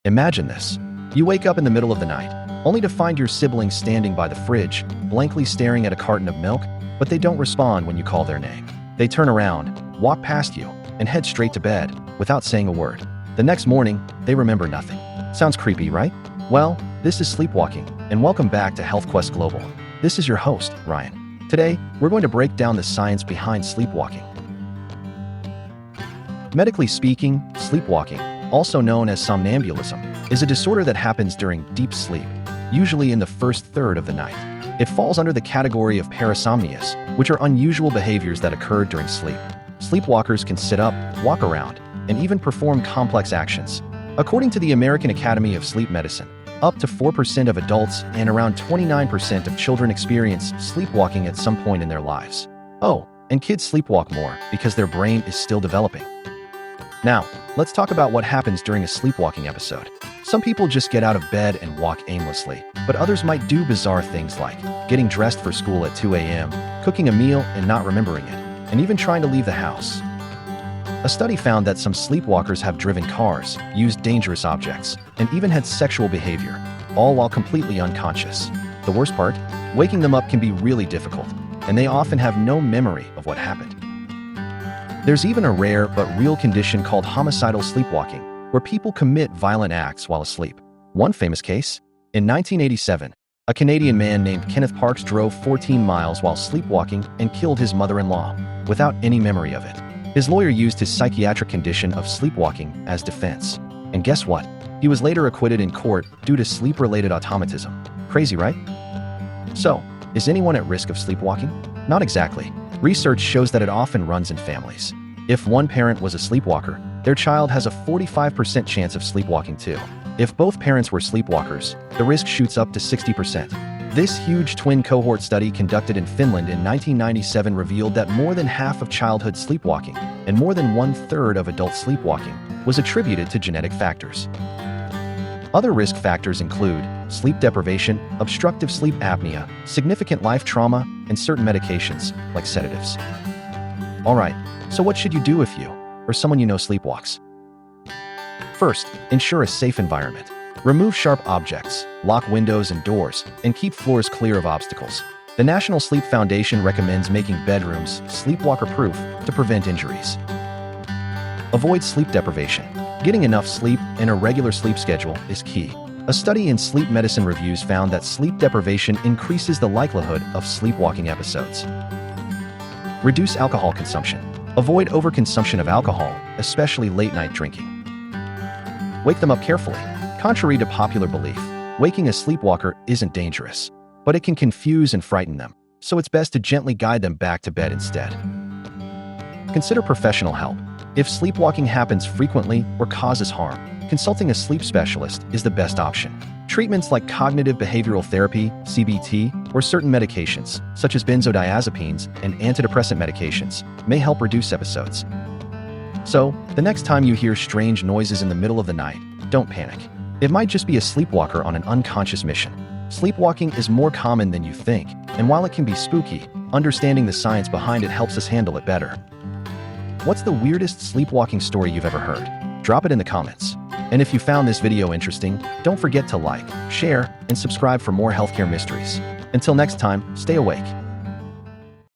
Imagine this. You wake up in the middle of the night, only to find your siblings standing by the fridge, blankly staring at a carton of milk, but they don't respond when you call their name. They turn around, walk past you, and head straight to bed, without saying a word. The next morning, they remember nothing. Sounds creepy, right? Well, this is Sleepwalking, and welcome back to Health Quest Global. This is your host, Ryan. Today, we're going to break down the science behind sleepwalking. Medically speaking, sleepwalking, also known as somnambulism, is a disorder that happens during deep sleep, usually in the first third of the night. It falls under the category of parasomnias, which are unusual behaviors that occur during sleep. Sleepwalkers can sit up, walk around, and even perform complex actions. According to the American Academy of Sleep Medicine, up to 4% of adults and around 29% of children experience sleepwalking at some point in their lives. Oh, and kids sleepwalk more because their brain is still developing. Now, let's talk about what happens during a sleepwalking episode. Some people just get out of bed and walk aimlessly, but others might do bizarre things like getting dressed for school at 2 a.m., cooking a meal and not remembering it, and even trying to leave the house. A study found that some sleepwalkers have driven cars, used dangerous objects, and even had sexual behavior, all while completely unconscious. The worst part? Waking them up can be really difficult, and they often have no memory of what happened. There's even a rare but real condition called homicidal sleepwalking, where people commit violent acts while asleep. One famous case? In 1987, a Canadian man named Kenneth Parks drove 14 miles while sleepwalking and killed his mother-in-law, without any memory of it. His lawyer used his psychiatric condition of sleepwalking as defense. And guess what? He was later acquitted in court due to sleep-related automatism. Crazy, right? So, is anyone at risk of sleepwalking? Not exactly. Research shows that it often runs in families. If one parent was a sleepwalker, their child has a 45% chance of sleepwalking too. If both parents were sleepwalkers, the risk shoots up to 60%. This huge twin cohort study conducted in Finland in 1997 revealed that more than half of childhood sleepwalking and more than 1/3 of adult sleepwalking was attributed to genetic factors. Other risk factors include sleep deprivation, obstructive sleep apnea, significant life trauma, and certain medications, like sedatives. Alright, so what should you do if you, or someone you know sleepwalks? First, ensure a safe environment. Remove sharp objects, lock windows and doors, and keep floors clear of obstacles. The National Sleep Foundation recommends making bedrooms sleepwalker-proof to prevent injuries. Avoid sleep deprivation. Getting enough sleep and a regular sleep schedule is key. A study in Sleep Medicine Reviews found that sleep deprivation increases the likelihood of sleepwalking episodes. Reduce alcohol consumption. Avoid overconsumption of alcohol, especially late-night drinking. Wake them up carefully. Contrary to popular belief, waking a sleepwalker isn't dangerous, but it can confuse and frighten them, so it's best to gently guide them back to bed instead. Consider professional help. If sleepwalking happens frequently or causes harm, consulting a sleep specialist is the best option. Treatments like cognitive behavioral therapy, CBT, or certain medications, such as benzodiazepines and antidepressant medications, may help reduce episodes. So, the next time you hear strange noises in the middle of the night, don't panic. It might just be a sleepwalker on an unconscious mission. Sleepwalking is more common than you think, and while it can be spooky, understanding the science behind it helps us handle it better. What's the weirdest sleepwalking story you've ever heard? Drop it in the comments. And if you found this video interesting, don't forget to like, share, and subscribe for more healthcare mysteries. Until next time, stay awake.